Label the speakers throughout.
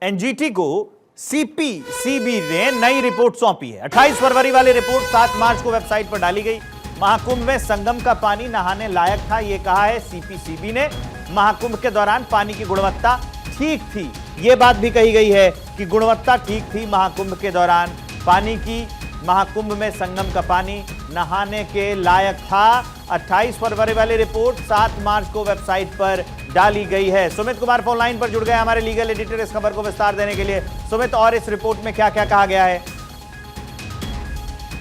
Speaker 1: NGT को CPCB ने नई रिपोर्ट सौंपी है। 28 फरवरी वाली रिपोर्ट 7 मार्च को वेबसाइट पर डाली गई। महाकुंभ में संगम का पानी नहाने लायक था, यह कहा है सीपीसीबी ने। महाकुंभ के दौरान पानी की गुणवत्ता ठीक थी, यह बात भी कही गई है कि गुणवत्ता ठीक थी महाकुंभ के दौरान पानी की। महाकुंभ में संगम का पानी नहाने के लायक था। 28 फरवरी वाली रिपोर्ट 7 मार्च को वेबसाइट पर डाली गई है। सुमित कुमार फोन लाइन पर जुड़ गए हमारे लीगल एडिटर इस खबर को विस्तार देने के लिए। सुमित, और इस रिपोर्ट में क्या क्या कहा गया है?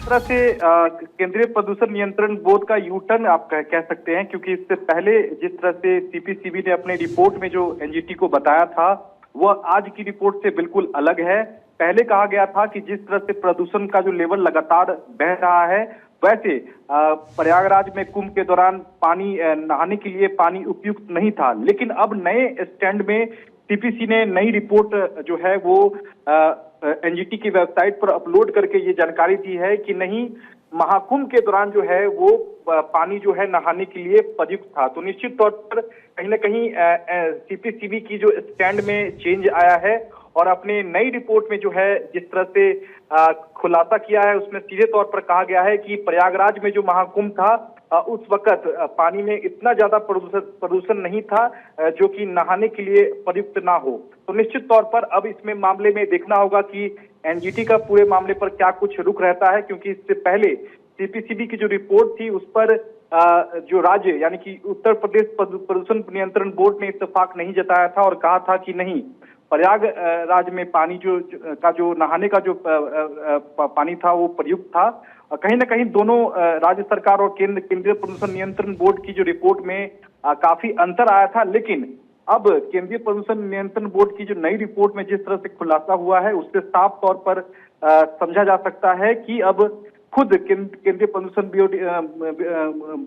Speaker 2: तरह से केंद्रीय प्रदूषण नियंत्रण बोर्ड का यू टर्न आप कह सकते हैं, क्योंकि इससे पहले जिस तरह से सीपीसीबी ने अपने रिपोर्ट में जो एनजीटी को बताया था वह आज की रिपोर्ट से बिल्कुल अलग है। पहले कहा गया था कि जिस तरह से प्रदूषण का जो लेवल लगातार बह रहा है, वैसे प्रयागराज में कुंभ के दौरान पानी नहाने के लिए पानी उपयुक्त नहीं था। लेकिन अब नए स्टैंड में सीपीसी ने नई रिपोर्ट जो है वो एनजीटी की वेबसाइट पर अपलोड करके ये जानकारी दी है कि नहीं, महाकुंभ के दौरान जो है वो पानी जो है नहाने के लिए प्रयुक्त था। तो निश्चित तौर पर कहीं ना कहीं सीपीसीबी की जो स्टैंड में चेंज आया है और अपने नई रिपोर्ट में जो है जिस तरह से खुलासा किया है उसमें सीधे तौर पर कहा गया है कि प्रयागराज में जो महाकुंभ था उस वक्त पानी में इतना ज्यादा प्रदूषण नहीं था जो कि नहाने के लिए प्रयुक्त ना हो। तो निश्चित तौर पर अब इसमें मामले में देखना होगा कि एनजीटी का पूरे मामले पर क्या कुछ रुख रहता है, क्योंकि इससे पहले सीपीसीबी की जो रिपोर्ट थी उस पर जो राज्य यानी कि उत्तर प्रदेश प्रदूषण नियंत्रण बोर्ड ने इत्तेफाक नहीं जताया था और कहा था कि नहीं, प्रयागराज में पानी जो नहाने का जो पानी था वो प्रयुक्त था। कहीं ना कहीं दोनों राज्य सरकार और केंद्रीय प्रदूषण नियंत्रण बोर्ड की जो रिपोर्ट में काफी अंतर आया था। लेकिन अब केंद्रीय प्रदूषण नियंत्रण बोर्ड की जो नई रिपोर्ट में जिस तरह से खुलासा हुआ है उससे साफ तौर पर समझा जा सकता है कि अब खुद केंद्रीय प्रदूषण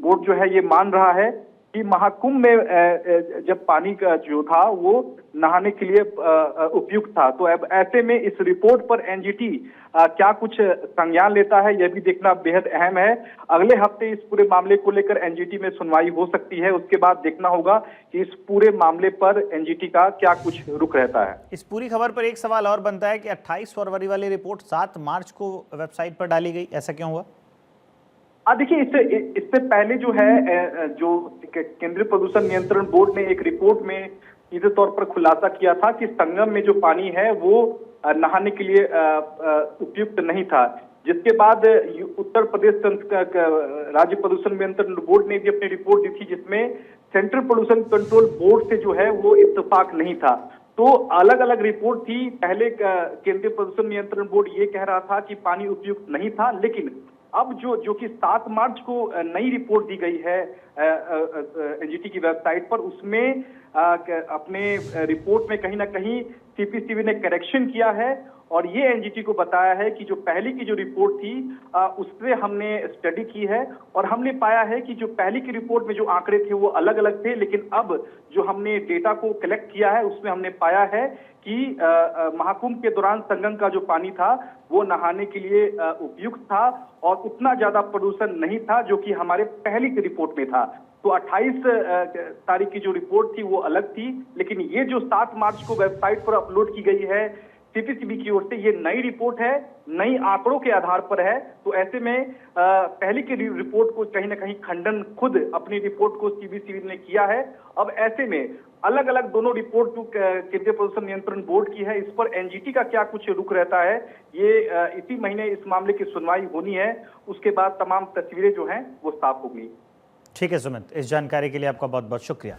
Speaker 2: बोर्ड जो है ये मान रहा है कि महाकुंभ में जब पानी का जो था वो नहाने के लिए उपयुक्त था। तो अब ऐसे में इस रिपोर्ट पर एनजीटी क्या कुछ संज्ञान लेता है, यह भी देखना बेहद अहम है। अगले हफ्ते इस पूरे मामले को लेकर एनजीटी में सुनवाई हो सकती है। उसके बाद देखना होगा कि इस पूरे मामले पर एनजीटी का क्या कुछ रुख रहता है।
Speaker 1: इस पूरी खबर पर एक सवाल और बनता है कि 28 फरवरी वाली रिपोर्ट 7 मार्च को वेबसाइट पर डाली गई, ऐसा क्यों हुआ?
Speaker 2: देखिए, इससे पहले जो है जो केंद्रीय प्रदूषण नियंत्रण बोर्ड ने एक रिपोर्ट में सीधे तौर पर खुलासा किया था कि संगम में जो पानी है वो नहाने के लिए उपयुक्त नहीं था, जिसके बाद उत्तर प्रदेश राज्य प्रदूषण नियंत्रण बोर्ड ने भी अपनी रिपोर्ट दी थी जिसमें सेंट्रल पोल्यूशन कंट्रोल बोर्ड से जो है वो इत्तेफाक नहीं था। तो अलग अलग रिपोर्ट थी। पहले केंद्रीय प्रदूषण नियंत्रण बोर्ड ये कह रहा था कि पानी उपयुक्त नहीं था, लेकिन अब जो कि 7 मार्च को नई रिपोर्ट दी गई है एनजीटी की वेबसाइट पर, उसमें अपने रिपोर्ट में कहीं ना कहीं सीपीसीबी ने करेक्शन किया है और ये एनजीटी को बताया है कि जो पहले की जो रिपोर्ट थी उससे हमने स्टडी की है और हमने पाया है कि जो पहले की रिपोर्ट में जो आंकड़े थे वो अलग अलग थे, लेकिन अब जो हमने डेटा को कलेक्ट किया है उसमें हमने पाया है कि महाकुंभ के दौरान संगम का जो पानी था वो नहाने के लिए उपयुक्त था और उतना ज्यादा प्रदूषण नहीं था जो कि हमारे पहले की रिपोर्ट में था। तो 28 तारीख की जो रिपोर्ट थी वो अलग थी, लेकिन ये जो 7 मार्च को वेबसाइट पर अपलोड की गई है सीपीसीबी की ओर से, ये नई रिपोर्ट है, नई आंकड़ों के आधार पर है। तो ऐसे में पहले की रिपोर्ट को कहीं ना कहीं खंडन खुद अपनी रिपोर्ट को सीपीसीबी ने किया है। अब ऐसे में अलग अलग दोनों रिपोर्ट जो केंद्रीय प्रदूषण नियंत्रण बोर्ड की है, इस पर एनजीटी का क्या कुछ रुख रहता है, ये इसी महीने इस मामले की सुनवाई होनी है। उसके बाद तमाम तस्वीरें जो हैं वो साफ होंगी।
Speaker 1: ठीक है सुमित, इस जानकारी के लिए आपका बहुत बहुत शुक्रिया।